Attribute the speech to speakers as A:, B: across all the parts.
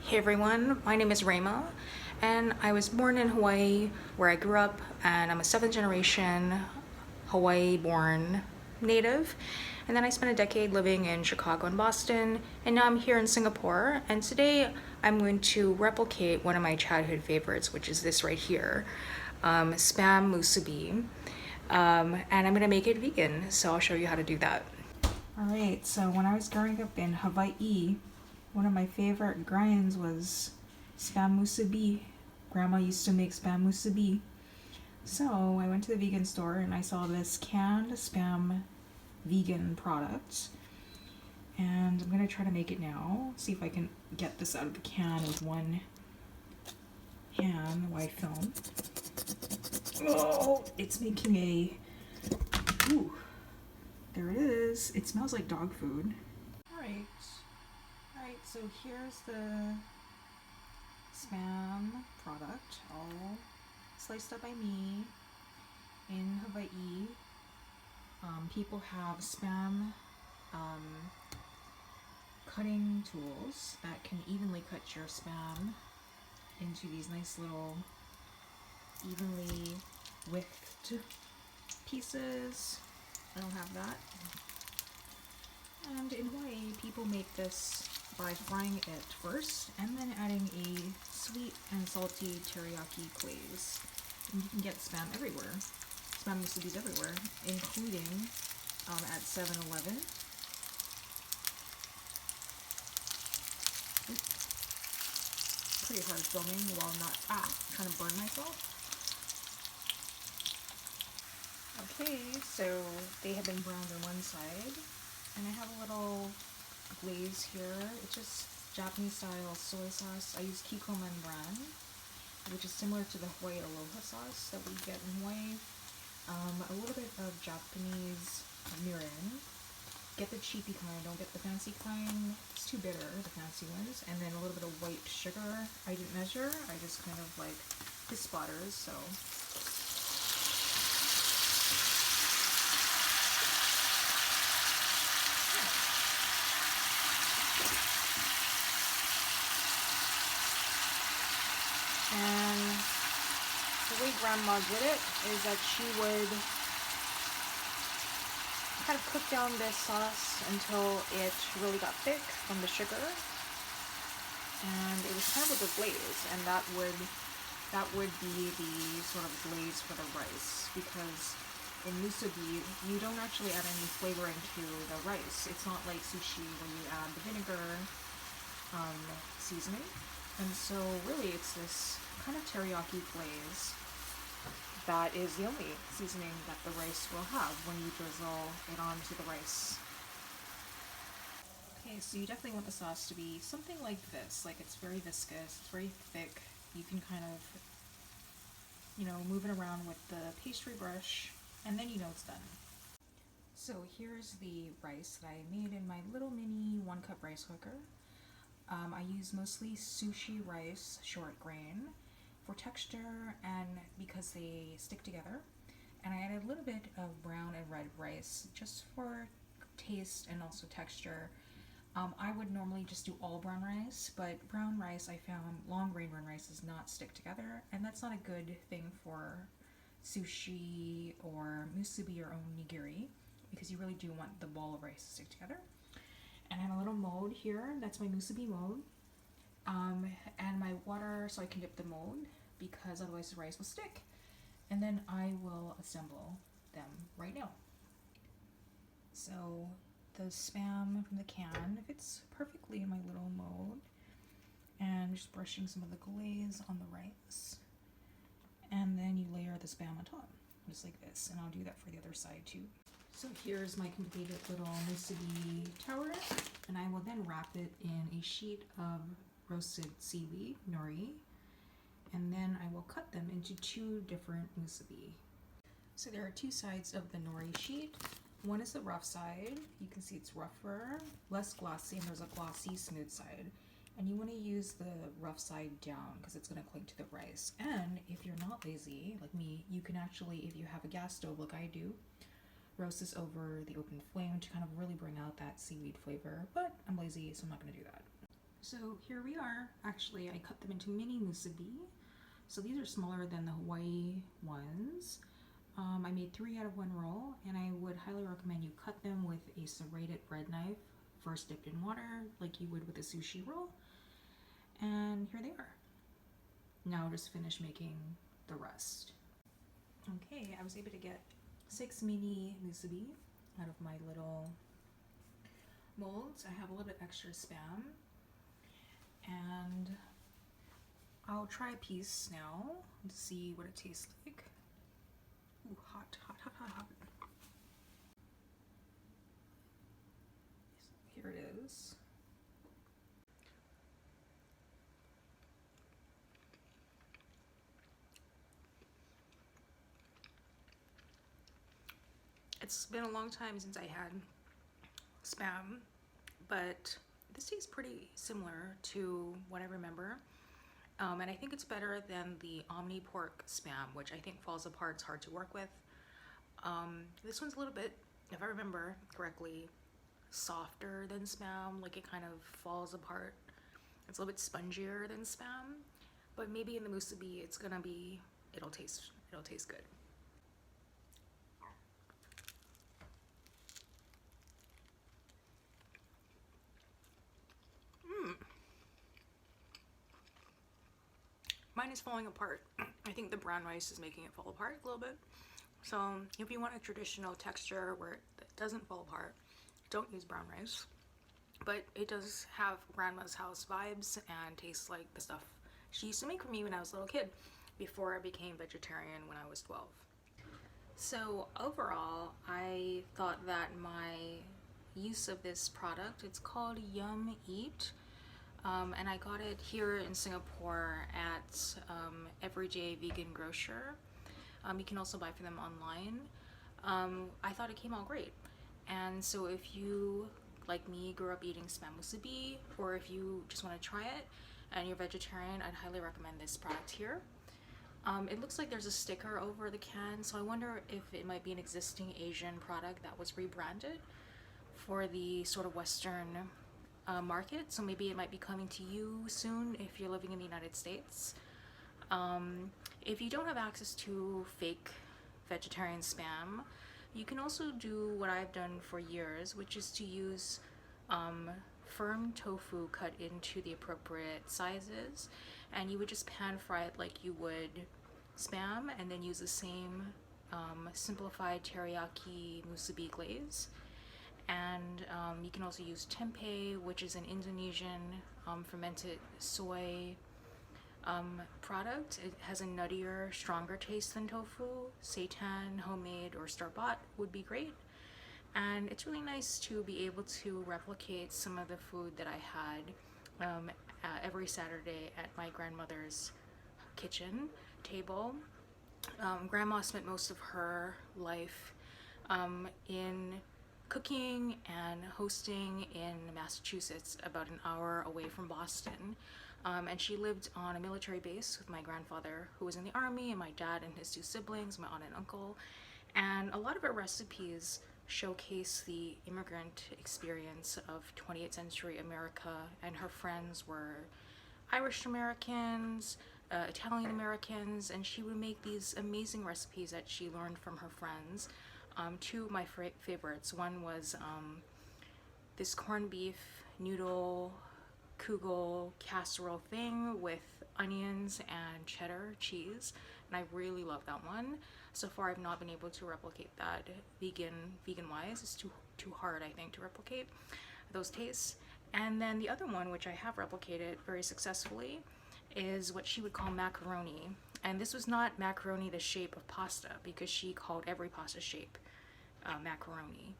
A: Hey everyone, my name is Rayma and I was born in Hawaii where I grew up, and I'm a 7th generation Hawaii born native, and then I spent a decade living in Chicago and Boston, and now I'm here in Singapore, and today I'm going to replicate one of my childhood favorites, which is this right here, Spam Musubi, and I'm gonna make it vegan, so I'll show you how to do that. Alright, so when I was growing up in Hawaii, one of my favorite grinds was Spam Musubi. Grandma used to make Spam Musubi. So I went to the vegan store and I saw this canned Spam vegan product. And I'm gonna try to make it now. See if I can get this out of the can with one hand while I film. Oh, it's making a... Ooh, there it is. It smells like dog food. Alright, so here's the Spam product, all sliced up by me in Hawaii. People have Spam cutting tools that can evenly cut your Spam into these nice little evenly widthed pieces. I don't have that. And in Hawaii, people make this by frying it first and then adding a sweet and salty teriyaki glaze. And you can get Spam everywhere. Spam musubis everywhere, including at 7-Eleven. Pretty hard filming while not trying to burn myself. Okay, so they have been browned on one side, and I have a little glaze here. It's just Japanese style soy sauce. I use Kikkoman brand, which is similar to the Hawaii Aloha sauce that we get in Hawaii. A little bit of Japanese mirin. Get the cheapy kind, don't get the fancy kind. It's too bitter, the fancy ones. And then a little bit of white sugar. I didn't measure, I just kind of like the spotters, so. And the way Grandma did it is that she would kind of cook down this sauce until it really got thick from the sugar, and it was kind of like a glaze, and that would be the sort of glaze for the rice, because in musubi you don't actually add any flavoring to the rice. It's not like sushi where you add the vinegar seasoning. And so really it's this kind of teriyaki glaze that is the only seasoning that the rice will have when you drizzle it onto the rice. Okay, so you definitely want the sauce to be something like this. Like, it's very viscous, it's very thick. You can kind of, move it around with the pastry brush, and then you know it's done. So here's the rice that I made in my little mini 1-cup rice cooker. I use mostly sushi rice, short grain, for texture and because they stick together. And I added a little bit of brown and red rice just for taste and also texture. I would normally just do all brown rice, but brown rice, I found long grain brown rice does not stick together, and that's not a good thing for sushi or musubi or onigiri, because you really do want the ball of rice to stick together. And I have a little mold here, that's my musubi mold, and my water so I can dip the mold, because otherwise the rice will stick. And then I will assemble them right now. So the Spam from the can fits perfectly in my little mold, and just brushing some of the glaze on the rice, and then you layer the Spam on top, just like this, and I'll do that for the other side too. So here's my completed little musubi tower, and I will then wrap it in a sheet of roasted seaweed, nori, and then I will cut them into 2 different musubi. So there are 2 sides of the nori sheet. One is the rough side. You can see it's rougher, less glossy, and there's a glossy, smooth side. And you want to use the rough side down because it's going to cling to the rice. And if you're not lazy, like me, you can actually, if you have a gas stove like I do, roast this over the open flame to kind of really bring out that seaweed flavor, but I'm lazy, so I'm not going to do that. So here we are. Actually, I cut them into mini musubi. So these are smaller than the Hawaii ones. I made 3 out of 1 roll, and I would highly recommend you cut them with a serrated bread knife, first dipped in water like you would with a sushi roll. And here they are. Now just finish making the rest. Okay, I was able to get 6 mini musubi out of my little molds. I have a little bit extra Spam, and I'll try a piece now to see what it tastes like. Ooh, hot, hot, hot, hot, hot. Here it is. It's been a long time since I had Spam, but this tastes pretty similar to what I remember. And I think it's better than the Omni Pork Spam, which I think falls apart. It's hard to work with. This one's a little bit, if I remember correctly, softer than Spam. Like, it kind of falls apart. It's a little bit spongier than Spam, but maybe in the musubi it's gonna be, it'll taste good. Mine is falling apart. I think the brown rice is making it fall apart a little bit. So if you want a traditional texture where it doesn't fall apart, don't use brown rice. But it does have grandma's house vibes and tastes like the stuff she used to make for me when I was a little kid, before I became vegetarian when I was 12. So overall, I thought that my use of this product, it's called Yum Eat. And I got it here in Singapore at Everyday Vegan Grocer. You can also buy for them online. I thought it came out great. And so if you, like me, grew up eating Spam musubi, or if you just want to try it and you're vegetarian, I'd highly recommend this product here. It looks like there's a sticker over the can, so I wonder if it might be an existing Asian product that was rebranded for the sort of Western market, so maybe it might be coming to you soon if you're living in the United States. If you don't have access to fake vegetarian Spam, you can also do what I've done for years, which is to use firm tofu cut into the appropriate sizes, and you would just pan fry it like you would Spam, and then use the same simplified teriyaki musubi glaze. And you can also use tempeh, which is an Indonesian fermented soy product. It has a nuttier, stronger taste than tofu. Seitan, homemade, or store-bought would be great. And it's really nice to be able to replicate some of the food that I had every Saturday at my grandmother's kitchen table. Grandma spent most of her life in cooking and hosting in Massachusetts, about an hour away from Boston. And she lived on a military base with my grandfather, who was in the army, and my dad and his 2 siblings, my aunt and uncle. And a lot of her recipes showcase the immigrant experience of 20th century America, and her friends were Irish Americans, Italian Americans, and she would make these amazing recipes that she learned from her friends. 2 of my favorites. One was this corned beef noodle kugel casserole thing with onions and cheddar cheese, and I really love that one. So far I've not been able to replicate that vegan wise. It's too hard, I think, to replicate those tastes. And then the other one, which I have replicated very successfully, is what she would call macaroni. And this was not macaroni the shape of pasta, because she called every pasta shape macaroni.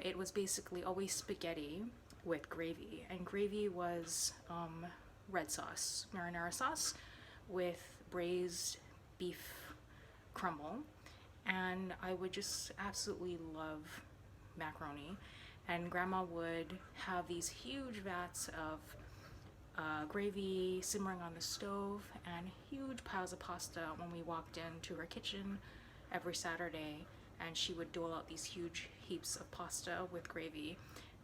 A: It was basically always spaghetti with gravy, and gravy was red sauce, marinara sauce, with braised beef crumble. And I would just absolutely love macaroni. And grandma would have these huge vats of gravy simmering on the stove, and huge piles of pasta when we walked into her kitchen every Saturday, and she would dole out these huge heaps of pasta with gravy.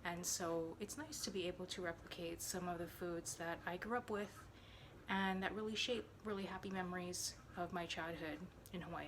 A: And so it's nice to be able to replicate some of the foods that I grew up with and that really shape really happy memories of my childhood in Hawaii.